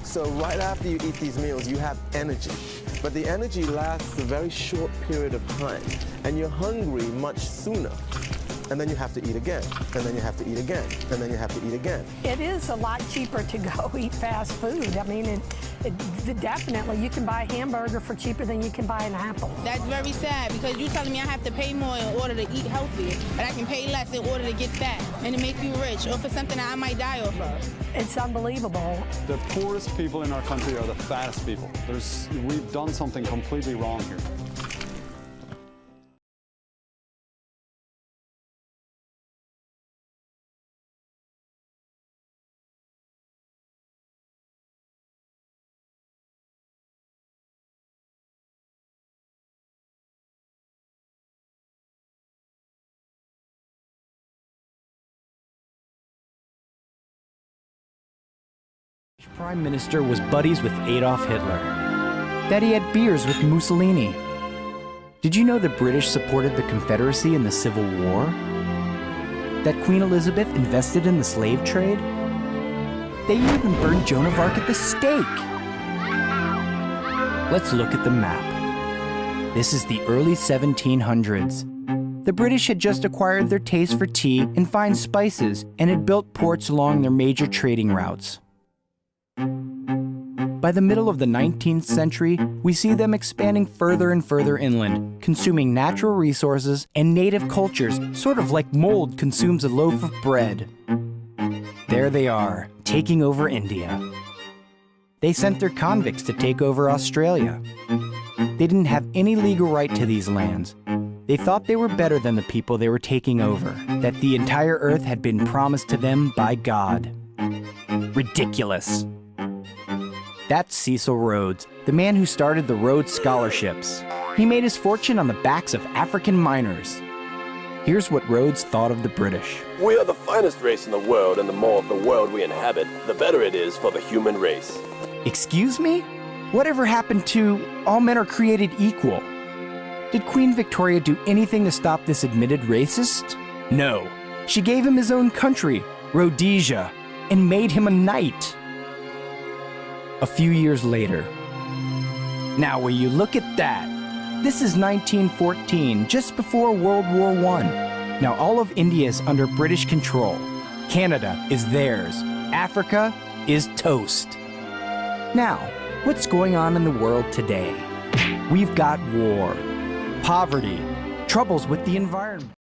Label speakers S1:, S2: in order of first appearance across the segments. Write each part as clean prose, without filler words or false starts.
S1: So right after you eat these meals, you have energy. But the energy lasts a very short period of time, and you're hungry much sooner. And then you have to eat again, and then you have to eat again, and then you have to eat again.
S2: It is a lot cheaper to go eat fast food. I mean, definitely, you can buy a hamburger for cheaper than you can buy an apple.
S3: That's very sad, because you're telling me I have to pay more in order to eat healthy, but I can pay less in order to get fat, and to make you rich, or for something that I might die off of.
S2: It's unbelievable.
S4: The poorest people in our country are the fattest people. We've done something completely wrong here.
S5: Prime Minister was buddies with Adolf Hitler. That he had beers with Mussolini. Did you know the British supported the Confederacy in the Civil War? That Queen Elizabeth invested in the slave trade? They even burned Joan of Arc at the stake. Let's look at the map. This is the early 1700s. The British had just acquired their taste for tea and fine spices and had built ports along their major trading routes. By the middle of the 19th century, we see them expanding further and further inland, consuming natural resources and native cultures, sort of like mold consumes a loaf of bread. There they are, taking over India. They sent their convicts to take over Australia. They didn't have any legal right to these lands. They thought they were better than the people they were taking over, that the entire earth had been promised to them by God. Ridiculous. That's Cecil Rhodes, the man who started the Rhodes Scholarships. He made his fortune on the backs of African miners. Here's what Rhodes thought of the British.
S6: We are the finest race in the world, and the more of the world we inhabit, the better it is for the human race.
S5: Excuse me? Whatever happened to all men are created equal? Did Queen Victoria do anything to stop this admitted racist? No. She gave him his own country, Rhodesia, and made him a knight. A few years later. Now, will you look at that? This is 1914, just before World War I. Now, all of India is under British control. Canada is theirs. Africa is toast. Now, what's going on in the world today? We've got war, poverty, troubles with the environment.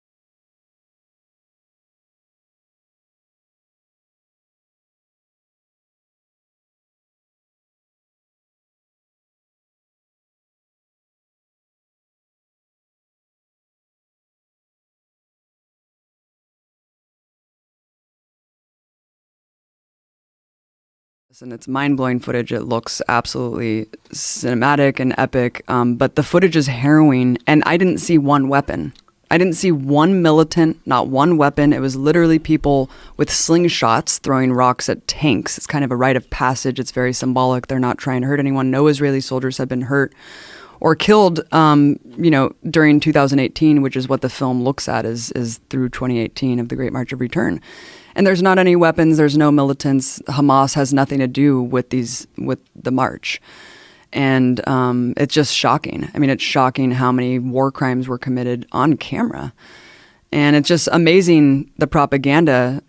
S7: And it's mind-blowing footage. It looks absolutely cinematic and epic, but the footage is harrowing, and I didn't see one weapon. I didn't see one militant, not one weapon. It was literally people with slingshots throwing rocks at tanks. It's kind of a rite of passage. It's very symbolic. They're not trying to hurt anyone. No Israeli soldiers have been hurt or killed, during 2018, which is what the film looks at, is through 2018 of the Great March of Return. And there's not any weapons, there's no militants. Hamas has nothing to do with the march. And it's just shocking. I mean, it's shocking how many war crimes were committed on camera. And it's just amazing the propaganda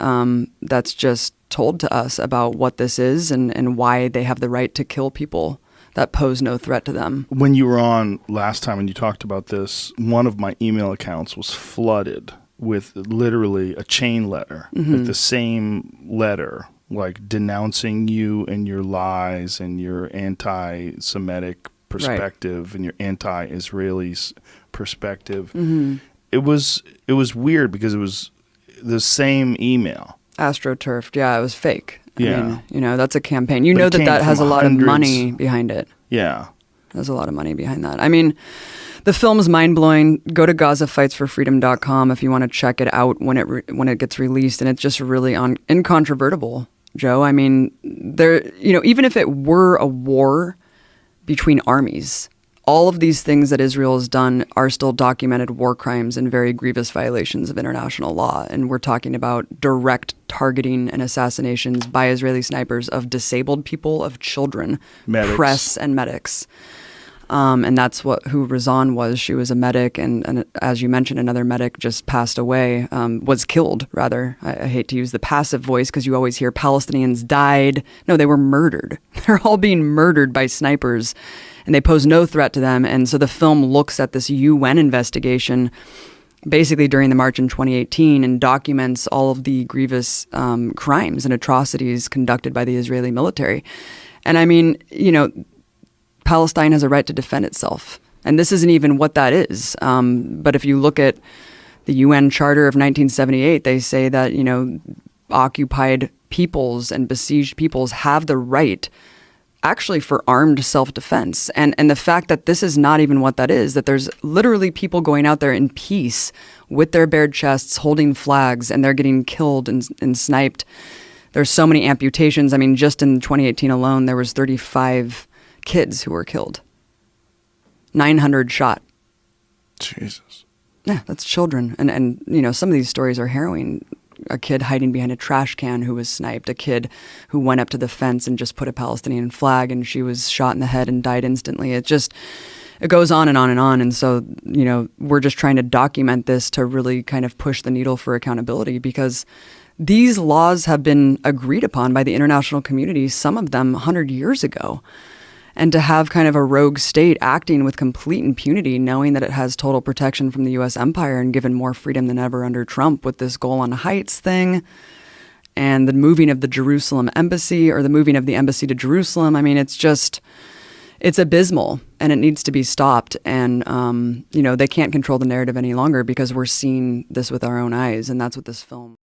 S7: that's just told to us about what this is and why they have the right to kill people that pose no threat to them.
S8: When you were on last time and you talked about this, one of my email accounts was flooded with literally a chain letter, like the same letter, like denouncing you and your lies and your anti-Semitic perspective and your anti-Israeli perspective. It was weird because it was the same email.
S7: AstroTurfed, yeah, it was fake.
S8: Yeah.
S7: I mean, you know, that's a campaign. You
S8: But
S7: know
S8: it came
S7: that has a
S8: from
S7: lot of
S8: hundreds.
S7: money behind it.
S8: Yeah.
S7: There's a lot of money behind that. I mean, the film's mind-blowing. Go to GazaFightsForFreedom.com if you want to check it out when it gets released, and it's just really incontrovertible, Joe. I mean, even if it were a war between armies, all of these things that Israel has done are still documented war crimes and very grievous violations of international law. And we're talking about direct targeting and assassinations by Israeli snipers of disabled people, of children,
S8: Medics.
S7: press, and medics. And that's who Razan was. She was a medic, and as you mentioned, another medic just passed away, was killed, rather. I hate to use the passive voice because you always hear Palestinians died. No, they were murdered. They're all being murdered by snipers, and they pose no threat to them. And so the film looks at this UN investigation basically during the march in 2018 and documents all of the grievous crimes and atrocities conducted by the Israeli military. And I mean, you know, Palestine has a right to defend itself. And this isn't even what that is. But if you look at the UN Charter of 1978, they say that, you know, occupied peoples and besieged peoples have the right actually for armed self-defense. And the fact that this is not even what that is, that there's literally people going out there in peace with their bared chests, holding flags, and they're getting killed and sniped. There's so many amputations. I mean, just in 2018 alone, there was 35 kids who were killed. 900 shot.
S8: Jesus.
S7: Yeah, that's children. And you know, some of these stories are harrowing. A kid hiding behind a trash can who was sniped. A kid who went up to the fence and just put a Palestinian flag and she was shot in the head and died instantly. It goes on and on and on. And so, you know, we're just trying to document this to really kind of push the needle for accountability, because these laws have been agreed upon by the international community, some of them 100 years ago. And to have kind of a rogue state acting with complete impunity, knowing that it has total protection from the U.S. empire and given more freedom than ever under Trump with this Golan Heights thing and the moving of the Jerusalem embassy, or the moving of the embassy to Jerusalem. I mean, it's abysmal, and it needs to be stopped. And, you know, they can't control the narrative any longer because we're seeing this with our own eyes. And that's what this film.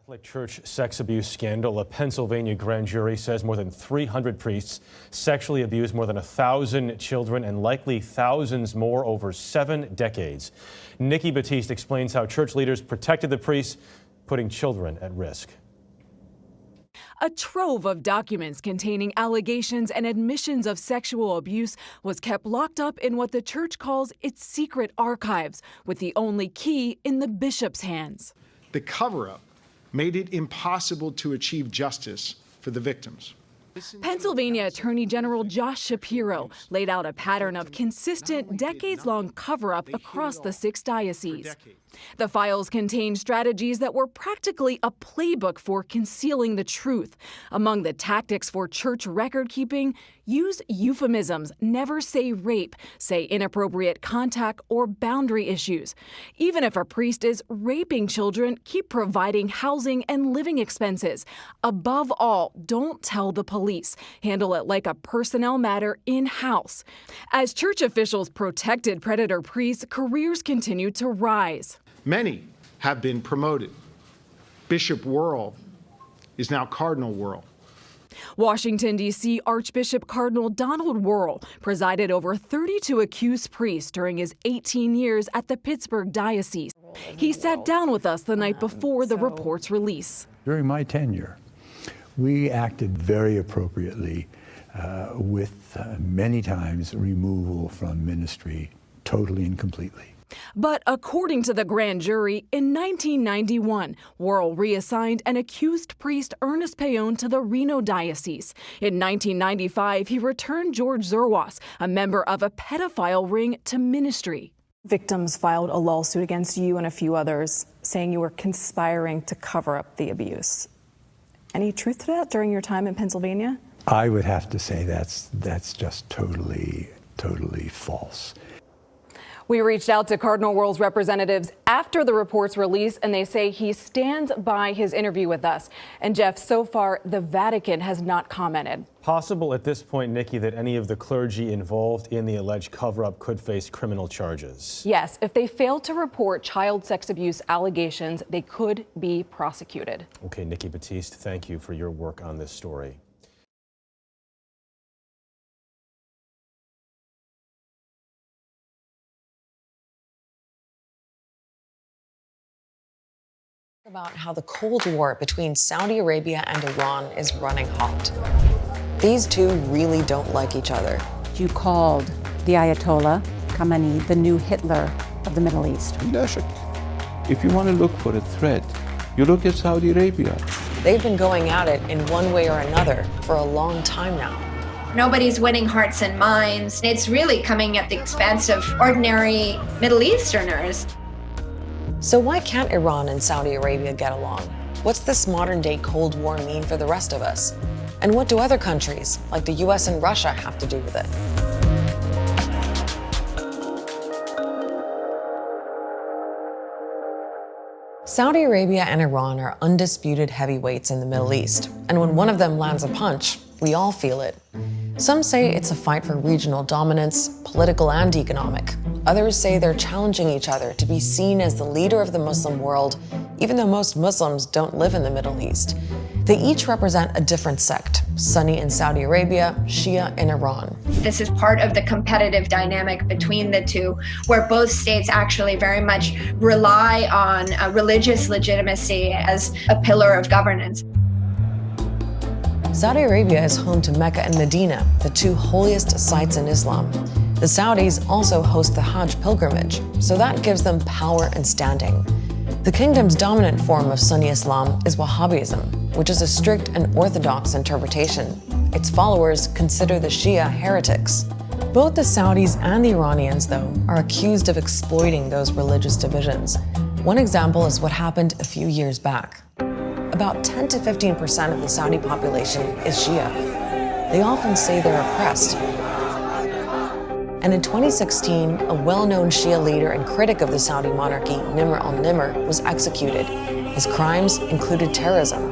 S9: Catholic Church sex abuse scandal. A Pennsylvania grand jury says more than 300 priests sexually abused more than 1,000 children and likely thousands more over 7 decades. Nikki Batiste explains how church leaders protected the priests, putting children at risk.
S10: A trove of documents containing allegations and admissions of sexual abuse was kept locked up in what the church calls its secret archives, with the only key in the bishop's hands.
S11: The cover-up made it impossible to achieve justice for the victims.
S10: Pennsylvania Attorney General Josh Shapiro laid out a pattern of consistent, decades-long cover-up across the 6 dioceses. The files contained strategies that were practically a playbook for concealing the truth. Among the tactics for church record-keeping, use euphemisms, never say rape, say inappropriate contact or boundary issues. Even if a priest is raping children, keep providing housing and living expenses. Above all, don't tell the police. Handle it like a personnel matter in-house. As church officials protected predator priests, careers continued to rise.
S11: Many have been promoted. Bishop Worrell is now Cardinal Worrell.
S10: Washington, D.C. Archbishop Cardinal Donald Worrell presided over 32 accused priests during his 18 years at the Pittsburgh Diocese. He sat down with us the night before the report's release.
S12: During my tenure, we acted very appropriately with many times removal from ministry totally and completely.
S10: But according to the grand jury, in 1991, Worrell reassigned an accused priest Ernest Payon to the Reno diocese. In 1995, he returned George Zerwas, a member of a pedophile ring, to ministry.
S13: Victims filed a lawsuit against you and a few others, saying you were conspiring to cover up the abuse. Any truth to that during your time in Pennsylvania?
S12: I would have to say that's just totally false.
S13: We reached out to Cardinal Wuerl's representatives after the report's release, and they say he stands by his interview with us. And Jeff, so far, the Vatican has not commented.
S9: Possible at this point, Nikki, that any of the clergy involved in the alleged cover-up could face criminal charges.
S13: Yes, if they fail to report child sex abuse allegations, they could be prosecuted.
S9: Okay, Nikki Batiste, thank you for your work on this story.
S14: About how the Cold War between Saudi Arabia and Iran is running hot. These two really don't like each other.
S15: You called the Ayatollah Khamenei the new Hitler of the Middle East.
S16: If you want to look for a threat, you look at Saudi Arabia.
S14: They've been going at it in one way or another for a long time now.
S17: Nobody's winning hearts and minds. It's really coming at the expense of ordinary Middle Easterners.
S14: So why can't Iran and Saudi Arabia get along? What's this modern-day Cold War mean for the rest of us? And what do other countries, like the US and Russia, have to do with it? Saudi Arabia and Iran are undisputed heavyweights in the Middle East, and when one of them lands a punch, we all feel it. Some say it's a fight for regional dominance, political and economic. Others say they're challenging each other to be seen as the leader of the Muslim world, even though most Muslims don't live in the Middle East. They each represent a different sect, Sunni in Saudi Arabia, Shia in Iran.
S17: This is part of the competitive dynamic between the two, where both states actually very much rely on religious legitimacy as a pillar of governance.
S14: Saudi Arabia is home to Mecca and Medina, the two holiest sites in Islam. The Saudis also host the Hajj pilgrimage, so that gives them power and standing. The kingdom's dominant form of Sunni Islam is Wahhabism, which is a strict and orthodox interpretation. Its followers consider the Shia heretics. Both the Saudis and the Iranians, though, are accused of exploiting those religious divisions. One example is what happened a few years back. About 10 to 15% of the Saudi population is Shia. They often say they're oppressed. And in 2016, a well-known Shia leader and critic of the Saudi monarchy, Nimr al-Nimr, was executed. His crimes included terrorism.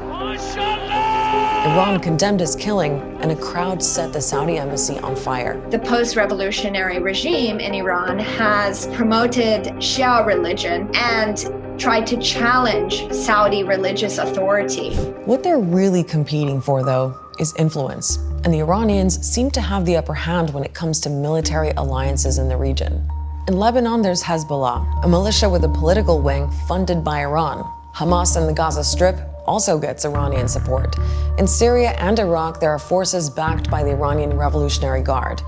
S14: Iran condemned his killing, and a crowd set the Saudi embassy on fire.
S17: The post-revolutionary regime in Iran has promoted Shia religion and tried to challenge Saudi religious authority.
S14: What they're really competing for, though, is influence. And the Iranians seem to have the upper hand when it comes to military alliances in the region. In Lebanon, there's Hezbollah, a militia with a political wing funded by Iran. Hamas in the Gaza Strip also gets Iranian support. In Syria and Iraq, there are forces backed by the Iranian Revolutionary Guard.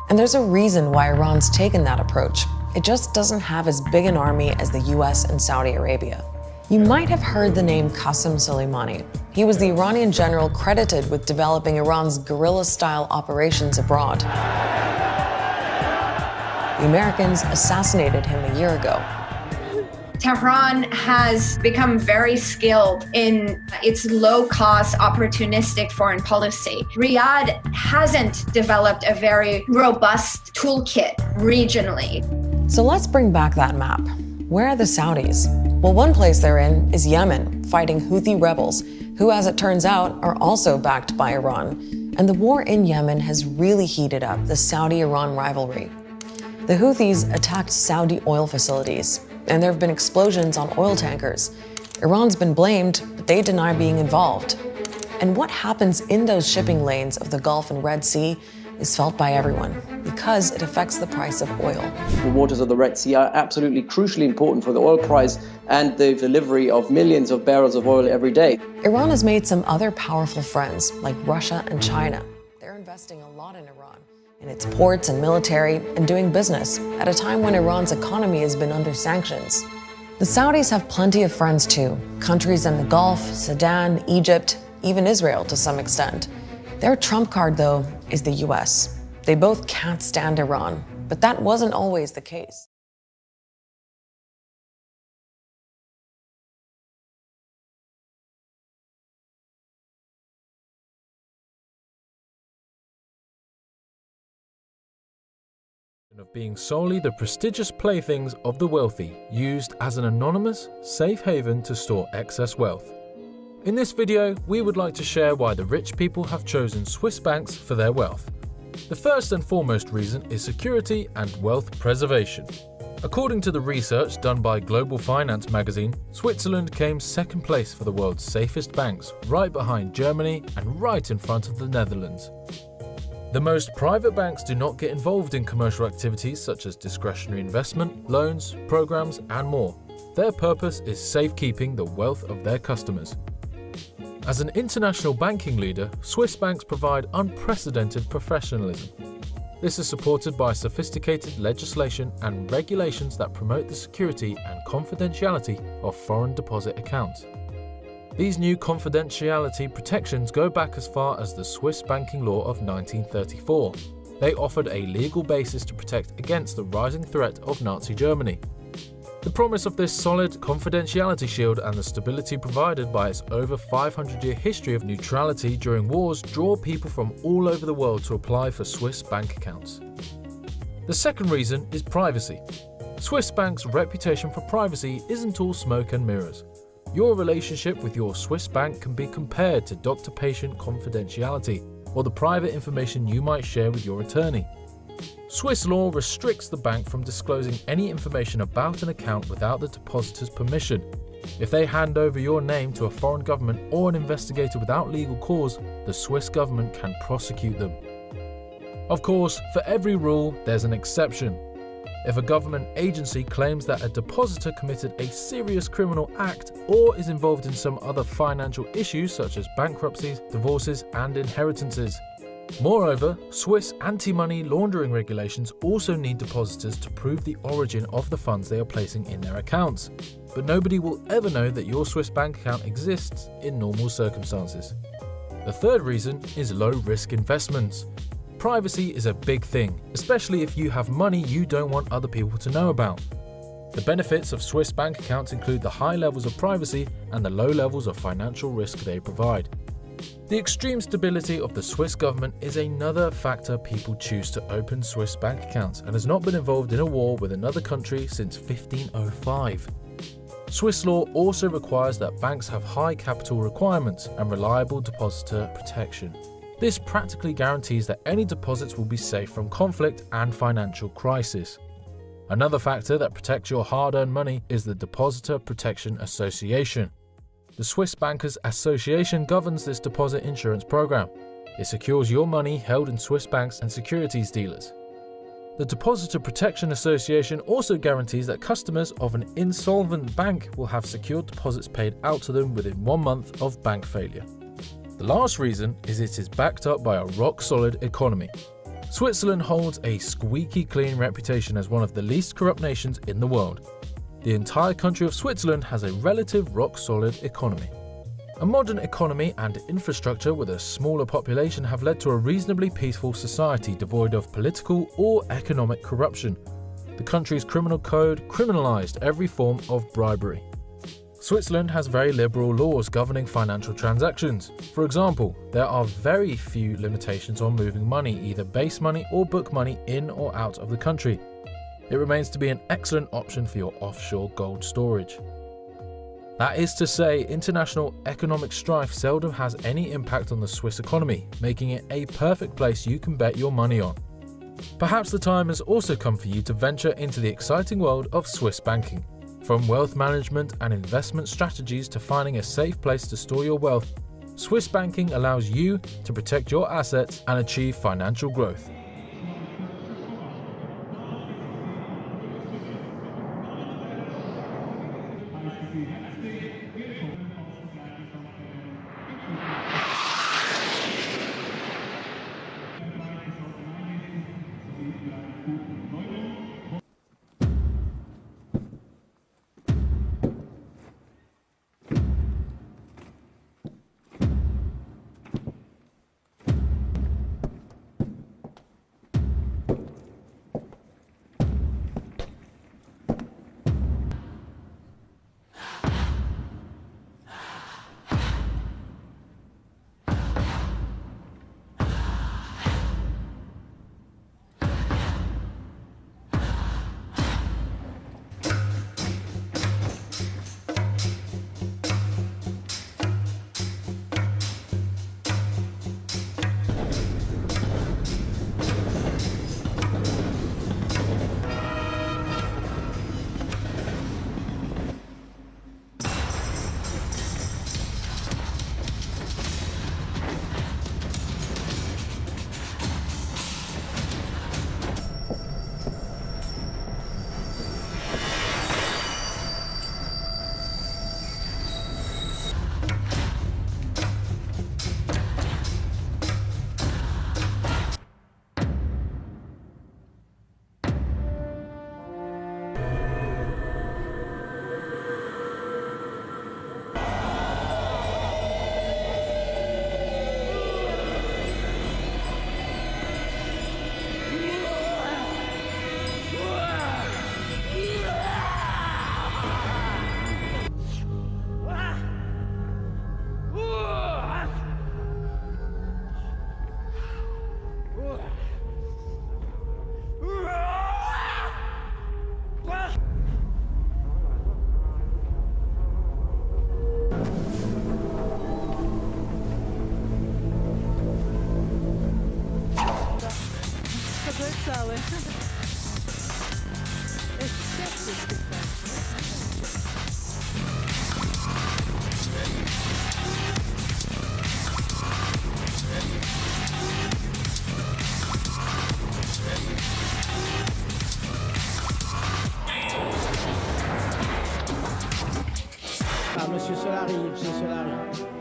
S14: And there's a reason why Iran's taken that approach. It just doesn't have as big an army as the US and Saudi Arabia. You might have heard the name Qasem Soleimani. He was the Iranian general credited with developing Iran's guerrilla-style operations abroad. The Americans assassinated him a year ago.
S17: Tehran has become very skilled in its low-cost, opportunistic foreign policy. Riyadh hasn't developed a very robust toolkit regionally.
S14: So let's bring back that map. Where are the Saudis? Well, one place they're in is Yemen, fighting Houthi rebels, who, as it turns out, are also backed by Iran. And the war in Yemen has really heated up the Saudi-Iran rivalry. The Houthis attacked Saudi oil facilities, and there have been explosions on oil tankers. Iran's been blamed, but they deny being involved. And what happens in those shipping lanes of the Gulf and Red Sea is felt by everyone, because it affects the price of oil.
S18: The waters of the Red Sea are absolutely crucially important for the oil price and the delivery of millions of barrels of oil every day.
S14: Iran has made some other powerful friends, like Russia and China. They're investing a lot in Iran, in its ports and military, and doing business at a time when Iran's economy has been under sanctions. The Saudis have plenty of friends too, countries in the Gulf, Sudan, Egypt, even Israel to some extent. Their trump card, though, is the US. They both can't stand Iran, but that wasn't always the case.
S19: Of being solely the prestigious playthings of the wealthy, used as an anonymous, safe haven to store excess wealth. In this video, we would like to share why the rich people have chosen Swiss banks for their wealth. The first and foremost reason is security and wealth preservation. According to the research done by Global Finance magazine, Switzerland came second place for the world's safest banks, right behind Germany and right in front of the Netherlands. The most private banks do not get involved in commercial activities such as discretionary investment, loans, programs, and more. Their purpose is safekeeping the wealth of their customers. As an international banking leader, Swiss banks provide unprecedented professionalism. This is supported by sophisticated legislation and regulations that promote the security and confidentiality of foreign deposit accounts. These new confidentiality protections go back as far as the Swiss banking law of 1934. They offered a legal basis to protect against the rising threat of Nazi Germany. The promise of this solid confidentiality shield and the stability provided by its over 500-year history of neutrality during wars draw people from all over the world to apply for Swiss bank accounts. The second reason is privacy. Swiss banks' reputation for privacy isn't all smoke and mirrors. Your relationship with your Swiss bank can be compared to doctor-patient confidentiality or the private information you might share with your attorney. Swiss law restricts the bank from disclosing any information about an account without the depositor's permission. If they hand over your name to a foreign government or an investigator without legal cause, the Swiss government can prosecute them. Of course, for every rule, there's an exception. If a government agency claims that a depositor committed a serious criminal act or is involved in some other financial issues such as bankruptcies, divorces, and inheritances. Moreover, Swiss anti-money laundering regulations also need depositors to prove the origin of the funds they are placing in their accounts. But nobody will ever know that your Swiss bank account exists in normal circumstances. The third reason is low-risk investments. Privacy is a big thing, especially if you have money you don't want other people to know about. The benefits of Swiss bank accounts include the high levels of privacy and the low levels of financial risk they provide. The extreme stability of the Swiss government is another factor people choose to open Swiss bank accounts and has not been involved in a war with another country since 1505. Swiss law also requires that banks have high capital requirements and reliable depositor protection. This practically guarantees that any deposits will be safe from conflict and financial crisis. Another factor that protects your hard-earned money is the Depositor Protection Association. The Swiss Bankers Association governs this deposit insurance program. It secures your money held in Swiss banks and securities dealers. The Depositor Protection Association also guarantees that customers of an insolvent bank will have secured deposits paid out to them within 1 month of bank failure. The last reason is it is backed up by a rock-solid economy. Switzerland holds a squeaky clean reputation as one of the least corrupt nations in the world. The entire country of Switzerland has a relative rock-solid economy. A modern economy and infrastructure with a smaller population have led to a reasonably peaceful society devoid of political or economic corruption. The country's criminal code criminalized every form of bribery. Switzerland has very liberal laws governing financial transactions. For example, there are very few limitations on moving money, either base money or book money, in or out of the country. It remains to be an excellent option for your offshore gold storage. That is to say, international economic strife seldom has any impact on the Swiss economy, making it a perfect place you can bet your money on. Perhaps the time has also come for you to venture into the exciting world of Swiss banking. From wealth management and investment strategies to finding a safe place to store your wealth, Swiss banking allows you to protect your assets and achieve financial growth.
S20: si cela arrive, si cela arrive.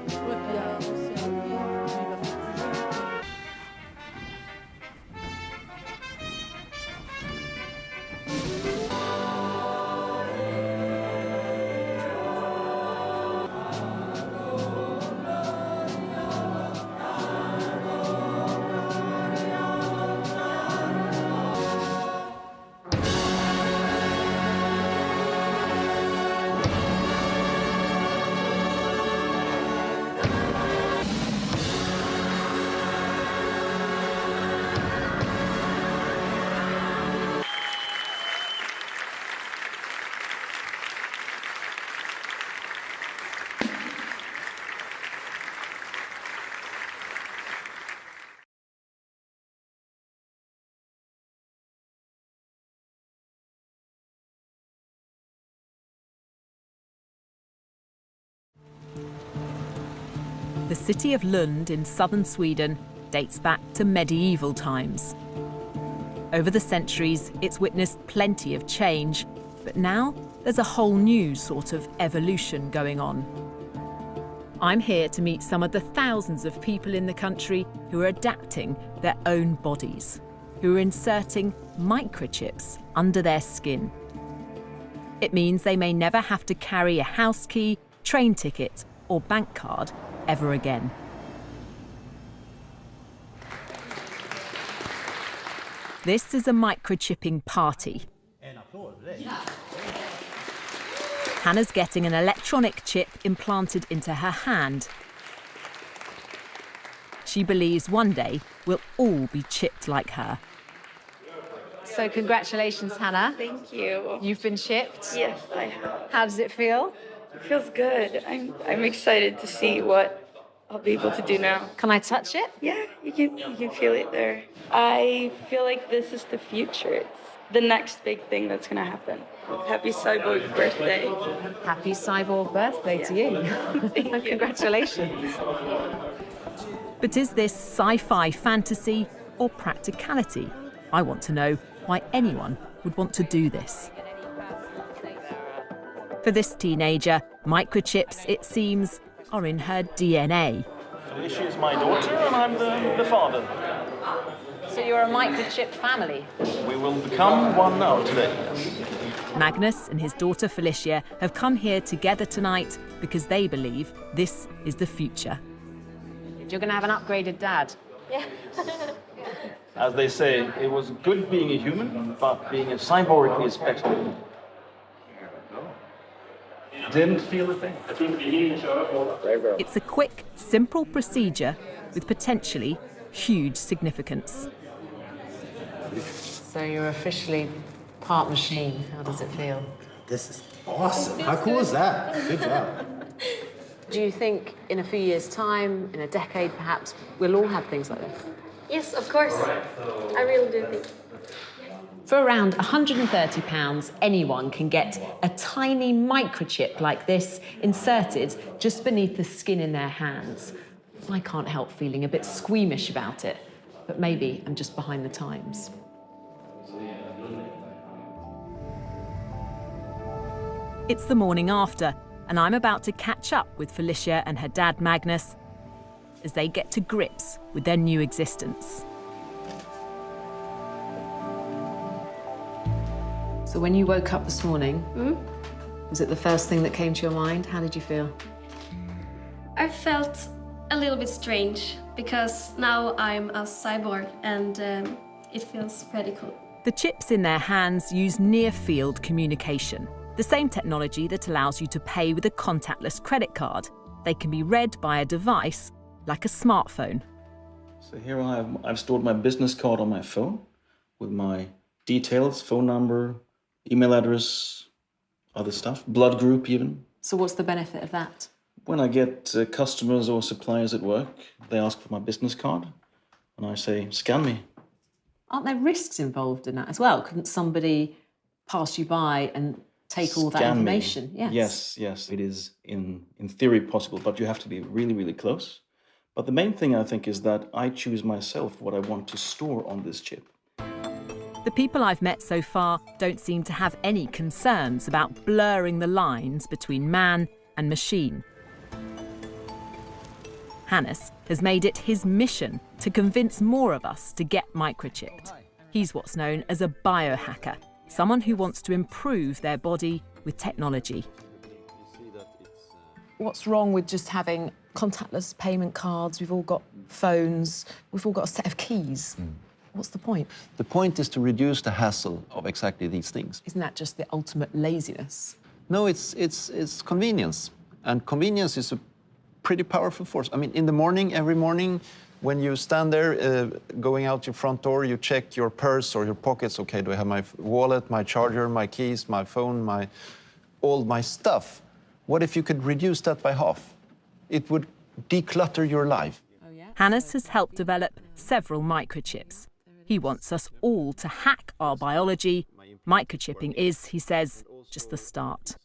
S21: The city of Lund in southern Sweden dates back to medieval times. Over the centuries, it's witnessed plenty of change, but now there's a whole new sort of evolution going on. I'm here to meet some of the thousands of people in the country who are adapting their own bodies, who are inserting microchips under their skin. It means they may never have to carry a house key, train ticket, or bank card ever again. This is a microchipping party. Hannah's getting an electronic chip implanted into her hand. She believes one day we'll all be chipped like her.
S22: So congratulations, Hannah.
S23: Thank you.
S22: You've been chipped?
S23: Yes, I have.
S22: How does it feel?
S23: It feels good. I'm excited to see what I'll be able to do now.
S22: Can I touch it?
S23: Yeah, you can feel it there. I feel like this is the future. It's the next big thing that's gonna happen. Happy cyborg birthday.
S22: Happy cyborg birthday to you.
S23: Thank you.
S22: Congratulations.
S21: But is this sci-fi fantasy or practicality? I want to know why anyone would want to do this. For this teenager, microchips, it seems, are in her DNA.
S24: Felicia is my daughter and I'm the father.
S22: So you're a microchip family?
S24: We will become one now today.
S21: Magnus and his daughter Felicia have come here together tonight because they believe this is the future.
S22: You're going to have an upgraded dad.
S23: Yeah.
S24: As they say, it was good being a human, but being a cyborg is better. Didn't feel a thing.
S21: It's a quick, simple procedure with potentially huge significance.
S22: So you're officially part machine. How does it feel?
S20: This is awesome. How cool is that? Good job.
S22: Do you think in a few years' time, in a decade perhaps, we'll all have things like this?
S23: Yes, of course. I really do think.
S22: For around £130, anyone can get a tiny microchip like this inserted just beneath the skin in their hands. I can't help feeling a bit squeamish about it, but maybe I'm just behind the times.
S21: It's the morning after, and I'm about to catch up with Felicia and her dad Magnus as they get to grips with their new existence.
S22: So when you woke up this morning, was it the first thing that came to your mind? How did you feel?
S23: I felt a little bit strange because now I'm a cyborg and it feels pretty cool.
S21: The chips in their hands use near-field communication, the same technology that allows you to pay with a contactless credit card. They can be read by a device like a smartphone.
S24: So here I've stored my business card on my phone with my details, phone number, email address, other stuff, blood group even.
S22: So what's the benefit of that?
S24: When I get customers or suppliers at work, they ask for my business card and I say, scan me.
S22: Aren't there risks involved in that as well? Couldn't somebody pass you by and take all that
S24: Scan me.
S22: information?
S24: Yes, it is in theory possible, but you have to be really, really close. But the main thing I think is that I choose myself what I want to store on this chip.
S21: The people I've met so far don't seem to have any concerns about blurring the lines between man and machine. Hannes has made it his mission to convince more of us to get microchipped. He's what's known as a biohacker, someone who wants to improve their body with technology.
S1: What's wrong with just having contactless payment cards? We've all got phones, we've all got a set of keys. What's the point?
S2: The point is to reduce the hassle of exactly these things.
S1: Isn't that just the ultimate laziness?
S2: No, it's convenience. And convenience is a pretty powerful force. I mean, in the morning, every morning, when you stand there going out your front door, you check your purse or your pockets. Okay, do I have my wallet, my charger, my keys, my phone, all my stuff? What if you could reduce that by half? It would declutter your life.
S21: Hannes has helped develop several microchips. He wants us all to hack our biology. Microchipping is, he says, just the start.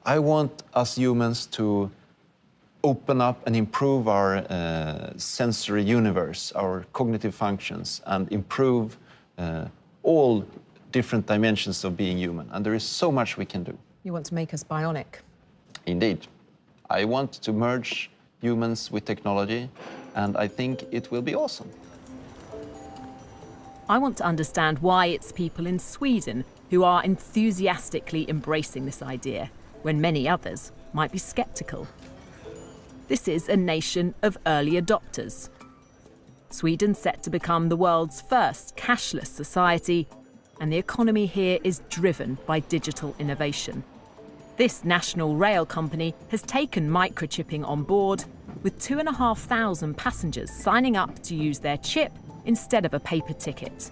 S2: I want us humans to open up and improve our sensory universe, our cognitive functions, and improve all different dimensions of being human. And there is so much we can do.
S1: You want to make us bionic?
S2: Indeed. I want to merge humans with technology, and I think it will be awesome.
S21: I want to understand why it's people in Sweden who are enthusiastically embracing this idea, when many others might be sceptical. This is a nation of early adopters. Sweden's set to become the world's first cashless society, and the economy here is driven by digital innovation. This national rail company has taken microchipping on board, with 2,500 passengers signing up to use their chip instead of a paper ticket.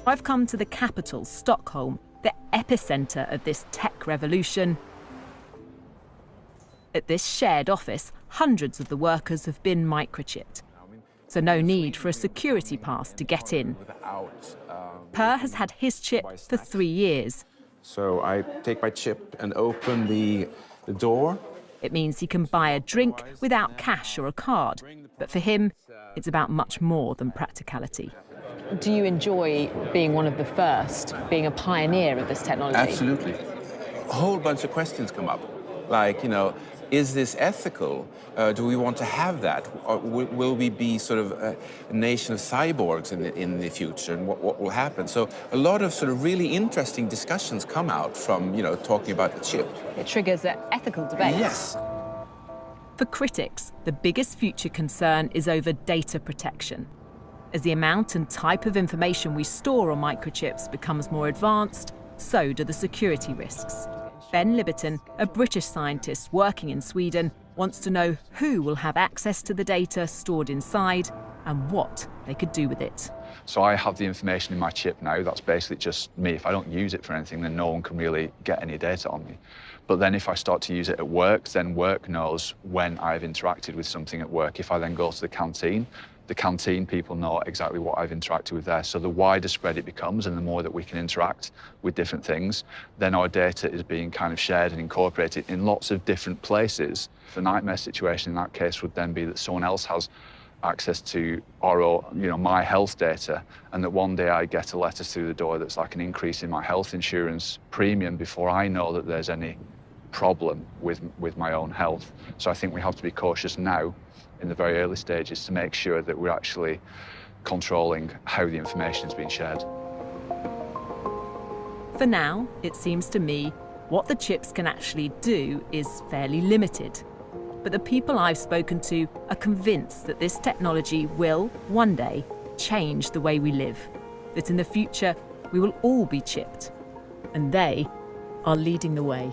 S21: I've come to the capital, Stockholm, the epicenter of this tech revolution. At this shared office, hundreds of the workers have been microchipped, so no need for a security pass to get in. Per has had his chip for 3 years.
S3: So I take my chip and open the door.
S21: It means he can buy a drink without cash or a card, but for him, it's about much more than practicality.
S1: Do you enjoy being one of the first, being a pioneer of this technology?
S3: Absolutely. A whole bunch of questions come up, like, is this ethical? Do we want to have that? Or will we be sort of a nation of cyborgs in the future, and what will happen? So a lot of sort of really interesting discussions come out from, talking about the chip.
S1: It triggers an ethical debate.
S3: Yes.
S21: For critics, the biggest future concern is over data protection. As the amount and type of information we store on microchips becomes more advanced, so do the security risks. Ben Liberton, a British scientist working in Sweden, wants to know who will have access to the data stored inside and what they could do with it.
S4: So I have the information in my chip now. That's basically just me. If I don't use it for anything, then no one can really get any data on me. But then if I start to use it at work, then work knows when I've interacted with something at work. If I then go to the canteen people know exactly what I've interacted with there. So the wider spread it becomes, and the more that we can interact with different things, then our data is being kind of shared and incorporated in lots of different places. The nightmare situation in that case would then be that someone else has access to my health data, and that one day I get a letter through the door that's like an increase in my health insurance premium before I know that there's any problem with my own health. So I think we have to be cautious now in the very early stages to make sure that we're actually controlling how the information is being shared.
S21: For now, it seems to me, what the chips can actually do is fairly limited. But the people I've spoken to are convinced that this technology will, one day, change the way we live. That in the future, we will all be chipped. And they are leading the way.